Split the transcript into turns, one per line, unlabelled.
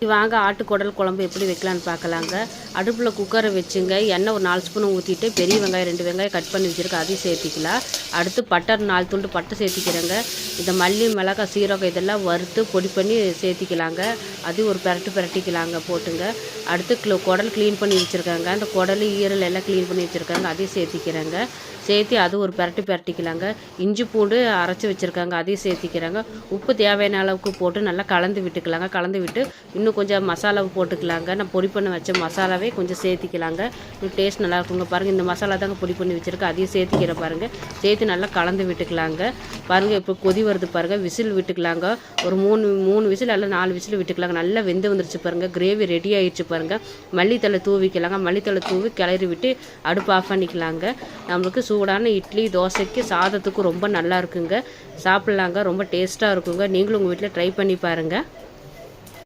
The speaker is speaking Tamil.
வாங்க ஆட்டுக்குடல் குழம்பு எப்படி வைக்கலான்னு பார்க்கலாங்க. அடுப்பில் குக்கரை வச்சுங்க. எண்ணெய் ஒரு 4 ஸ்பூன் ஊற்றிட்டு பெரிய வெங்காயம் 2 வெங்காயம் கட் பண்ணி வச்சுருக்கேன், அதையும் சேர்த்திக்கலாம். அடுத்து பட்டை 4 துண்டு பட்டை சேர்த்திக்கிறேங்க. இந்த மல்லி மிளகாய் சீரகம் இதெல்லாம் வறுத்து பொடி பண்ணி சேர்த்திக்கலாங்க. அதையும் ஒரு பிரட்டிக்கலாங்க போட்டுங்க. அடுத்து குடல் க்ளீன் பண்ணி வச்சுருக்காங்க. அந்த குடல் ஈரல் எல்லாம் க்ளீன் பண்ணி வச்சுருக்காங்க, அதையும் சேர்த்திக்கிறேங்க. சேர்த்து அது ஒரு பிரட்டிக்கலாங்க. இஞ்சி பூண்டு அரைச்சி வச்சுருக்காங்க, அதையும் சேர்த்திக்கிறாங்க. உப்பு தேவையான அளவுக்கு போட்டு நல்லா கலந்து விட்டுக்கலாங்க. கலந்து விட்டு இன்னும் கொஞ்சம் மசாலாவை போட்டுக்கலாங்க. நான் பொடி பண்ணி வச்ச மசாலாவே கொஞ்சம் சேர்த்திக்கலாங்க. டேஸ்ட் நல்லா இருக்குங்க. பாருங்கள், இந்த மசாலா தாங்க பொடி பண்ணி வச்சுருக்கேன், அதையும் சேர்த்திக்கிற பாருங்கள். சேர்த்து நல்லா கலந்து விட்டுக்கலாங்க. பாருங்கள், இப்போ கொதி வருது பாருங்கள். விசில் விட்டுக்கலாங்க. ஒரு 3 விசில் அல்ல 4 விசில் விட்டுக்கலாங்க. நல்லா வெந்து வந்துருச்சு பாருங்கள். கிரேவி ரெடி ஆகிடுச்சு பாருங்கள். மல்லித்தலை தூவிக்கலாங்க. மல்லித்தலை தூவி கிளறி விட்டு அடுப்பு ஆஃப் பண்ணிக்கலாங்க. நம்மளுக்கு சூடான இட்லி தோசைக்கு சாதத்துக்கு ரொம்ப நல்லா இருக்குங்க. சாப்பிட்லாங்க. ரொம்ப டேஸ்ட்டாக இருக்குங்க. நீங்களும் உங்கள் வீட்டில் ட்ரை பண்ணி பாருங்கள்.